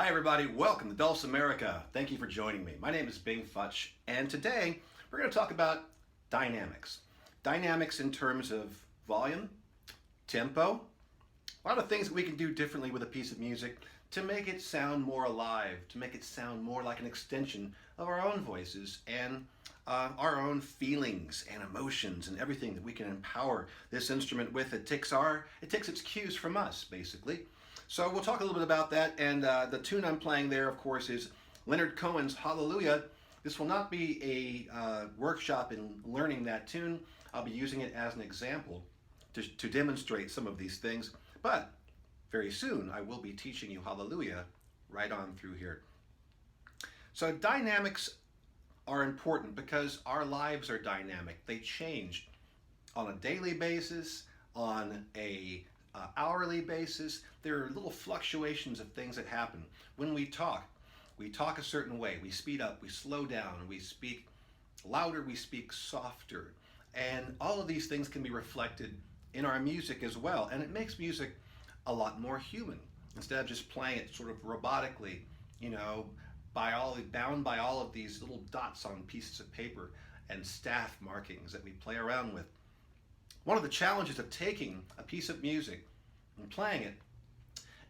Hi everybody, welcome to Dulcimerica. Thank you for joining me. My name is Futch, and today we're going to talk about dynamics. Dynamics in terms of volume, tempo, a lot of things that we can do differently with a piece of music to make it sound more alive, to make it sound more like an extension of our own voices and our own feelings and emotions and everything that we can empower this instrument with. It takes its cues from us, basically. So we'll talk a little bit about that, and the tune I'm playing there, of course, is Leonard Cohen's Hallelujah. This will not be a workshop in learning that tune. I'll be using it as an example to demonstrate some of these things, but very soon I will be teaching you Hallelujah right on through here. So dynamics are important because our lives are dynamic. They change on a daily basis, on a hourly basis. There are little fluctuations of things that happen. When we talk a certain way. We speed up, we slow down, we speak louder, we speak softer. And all of these things can be reflected in our music as well. And it makes music a lot more human. Instead of just playing it sort of robotically, bound by all of these little dots on pieces of paper and staff markings that we play around with. One of the challenges of taking a piece of music and playing it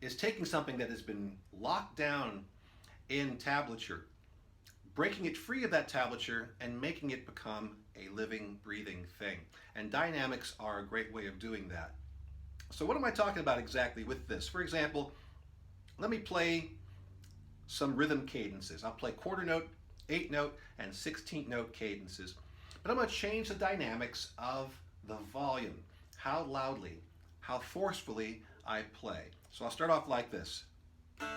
is taking something that has been locked down in tablature, breaking it free of that tablature and making it become a living, breathing thing. And dynamics are a great way of doing that. So what am I talking about exactly with this? For example, let me play some rhythm cadences. I'll play quarter note, 8 note, and 16th note cadences. But I'm going to change the dynamics of the volume, how loudly, how forcefully I play. So I'll start off like this. I'll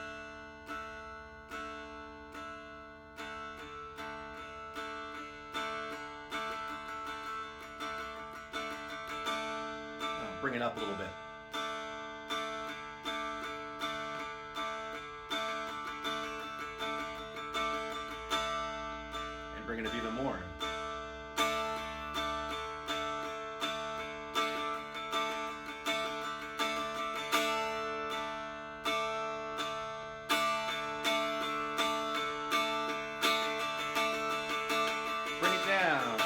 bring it up a little bit. And bring it up even more. Bring it down.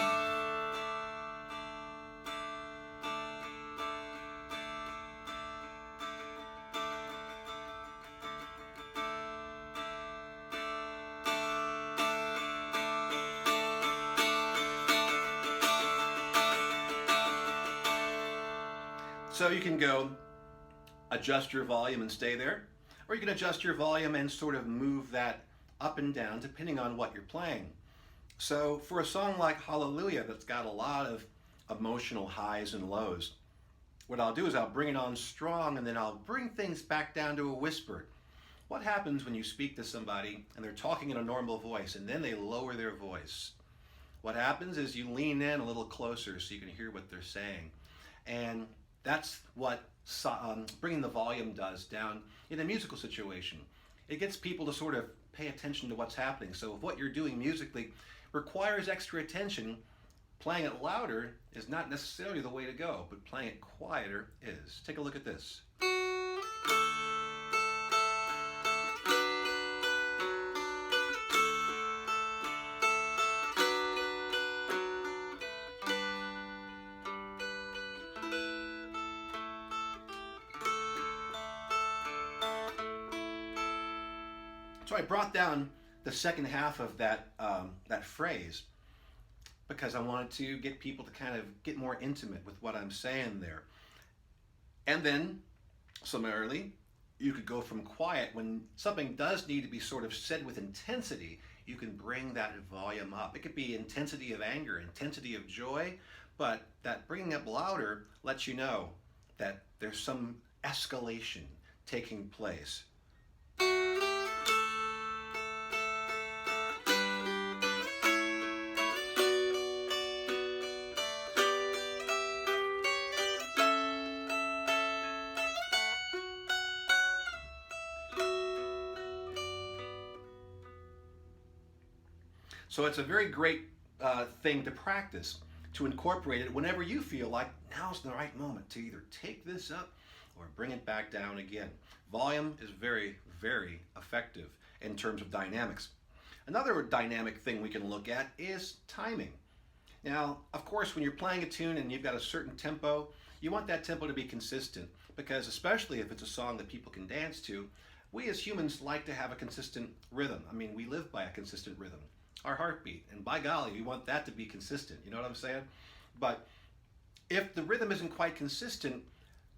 So you can go adjust your volume and stay there, or you can adjust your volume and sort of move that up and down depending on what you're playing. So for a song like Hallelujah that's got a lot of emotional highs and lows, what I'll do is I'll bring it on strong and then I'll bring things back down to a whisper. What happens when you speak to somebody and they're talking in a normal voice and then they lower their voice? What happens is you lean in a little closer so you can hear what they're saying. And that's what bringing the volume does down in a musical situation. It gets people to sort of pay attention to what's happening. So if what you're doing musically requires extra attention, playing it louder is not necessarily the way to go, but playing it quieter is. Take a look at this. So I brought down the second half of that phrase because I wanted to get people to kind of get more intimate with what I'm saying there. And then, similarly, you could go from quiet. When something does need to be sort of said with intensity, you can bring that volume up. It could be intensity of anger, intensity of joy, but that bringing up louder lets you know that there's some escalation taking place. So it's a very great thing to practice, to incorporate it whenever you feel like now's the right moment to either take this up or bring it back down again. Volume is very, very effective in terms of dynamics. Another dynamic thing we can look at is timing. Now, of course, when you're playing a tune and you've got a certain tempo, you want that tempo to be consistent, because especially if it's a song that people can dance to, we as humans like to have a consistent rhythm. I mean, we live by a consistent rhythm. Our heartbeat, and by golly, we want that to be consistent. You know what I'm saying? But if the rhythm isn't quite consistent,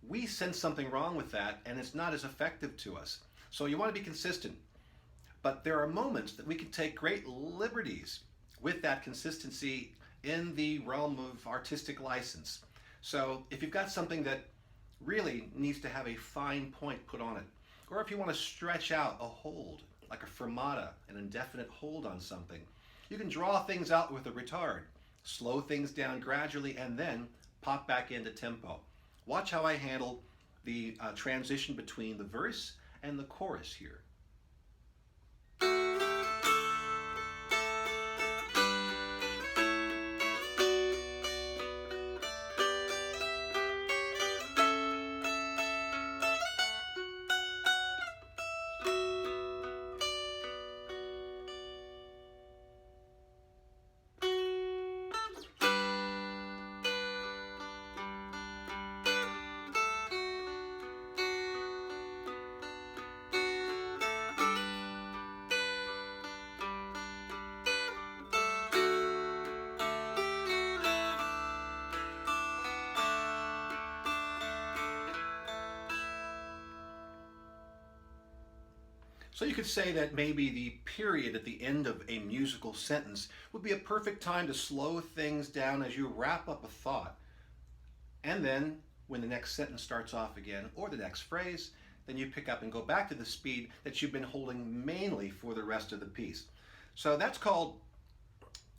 we sense something wrong with that, and it's not as effective to us. So you want to be consistent. But there are moments that we can take great liberties with that consistency in the realm of artistic license. So if you've got something that really needs to have a fine point put on it, or if you want to stretch out a hold, like a fermata, an indefinite hold on something, you can draw things out with a retard, slow things down gradually, and then pop back into tempo. Watch how I handle the transition between the verse and the chorus here. So you could say that maybe the period at the end of a musical sentence would be a perfect time to slow things down as you wrap up a thought. And then when the next sentence starts off again, or the next phrase, then you pick up and go back to the speed that you've been holding mainly for the rest of the piece. So that's called,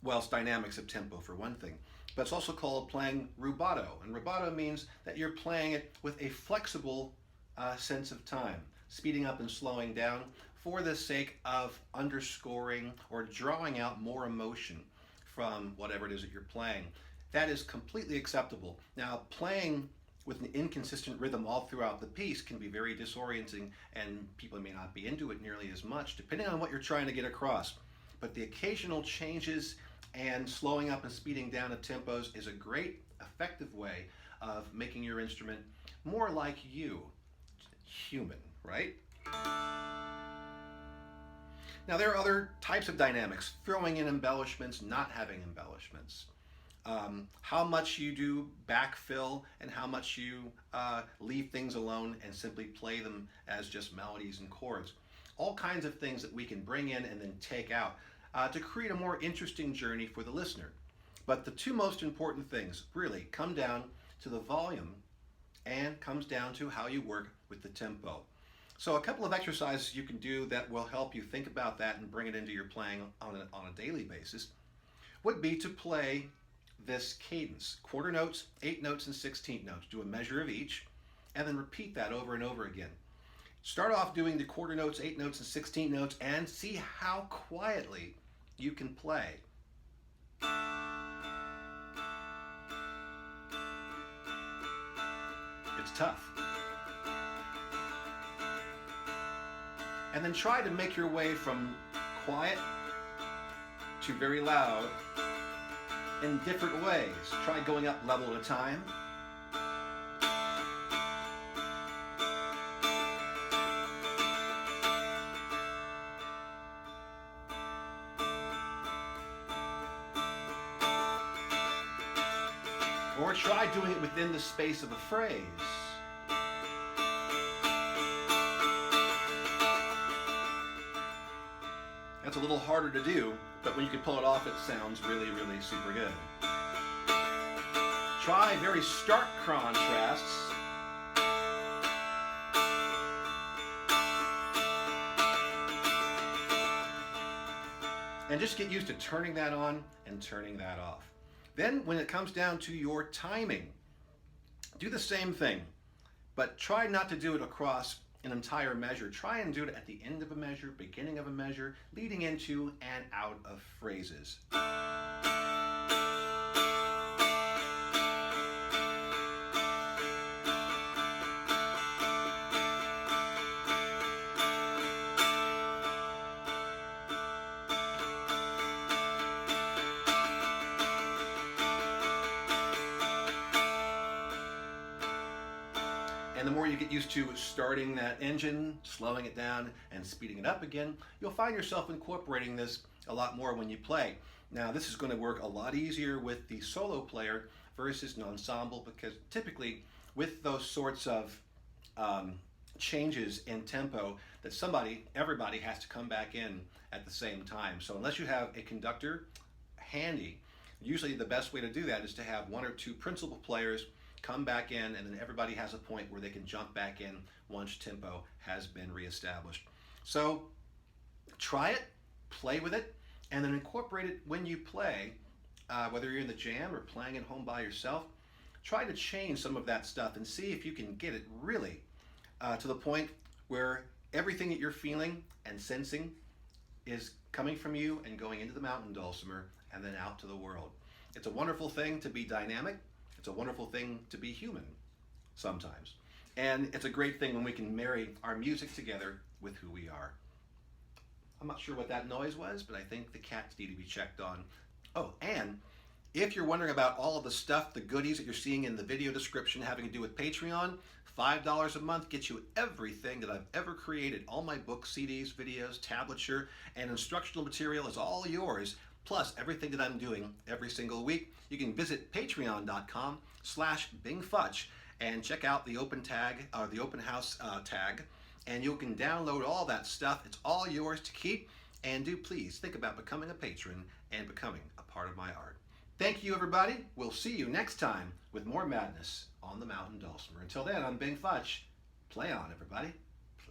well, it's dynamics of tempo for one thing, but it's also called playing rubato. And rubato means that you're playing it with a flexible sense of time, speeding up and slowing down for the sake of underscoring or drawing out more emotion from whatever it is that you're playing. That is completely acceptable. Now, playing with an inconsistent rhythm all throughout the piece can be very disorienting, and people may not be into it nearly as much, depending on what you're trying to get across. But the occasional changes and slowing up and speeding down of tempos is a great, effective way of making your instrument more like you, human, right? Now, there are other types of dynamics, throwing in embellishments, not having embellishments. How much you do backfill and how much you leave things alone and simply play them as just melodies and chords. All kinds of things that we can bring in and then take out to create a more interesting journey for the listener. But the two most important things really come down to the volume and comes down to how you work with the tempo. So a couple of exercises you can do that will help you think about that and bring it into your playing on a daily basis would be to play this cadence, quarter notes, 8 notes, and 16th notes. Do a measure of each, and then repeat that over and over again. Start off doing the quarter notes, 8 notes, and 16th notes, and see how quietly you can play. It's tough. And then try to make your way from quiet to very loud in different ways. Try going up level at a time. Or try doing it within the space of a phrase. That's a little harder to do, but when you can pull it off, it sounds really, really super good. Try very stark contrasts. And just get used to turning that on and turning that off. Then when it comes down to your timing, do the same thing, but try not to do it across an entire measure. Try and do it at the end of a measure, beginning of a measure, leading into and out of phrases. get used to starting that engine, slowing it down, and speeding it up again, you'll find yourself incorporating this a lot more when you play. Now, this is going to work a lot easier with the solo player versus an ensemble, because typically with those sorts of changes in tempo, that everybody has to come back in at the same time. So unless you have a conductor handy, usually the best way to do that is to have one or two principal players come back in, and then everybody has a point where they can jump back in once tempo has been reestablished. So try it, play with it, and then incorporate it when you play, whether you're in the jam or playing at home by yourself. Try to change some of that stuff and see if you can get it really to the point where everything that you're feeling and sensing is coming from you and going into the mountain dulcimer and then out to the world. It's a wonderful thing to be dynamic. It's a wonderful thing to be human sometimes. And it's a great thing when we can marry our music together with who we are. I'm not sure what that noise was, but I think the cats need to be checked on. Oh, and if you're wondering about all of the stuff, the goodies that you're seeing in the video description having to do with Patreon, $5 a month gets you everything that I've ever created. All my books, CDs, videos, tablature, and instructional material is all yours, plus everything that I'm doing every single week. You can visit patreon.com/BingFutch and check out the open house tag, and you can download all that stuff. It's all yours to keep, and do please think about becoming a patron and becoming a part of my art. Thank you, everybody. We'll see you next time with more madness on the Mountain Dulcimer. Until then, I'm Bing Futch. Play on, everybody.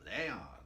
Play on.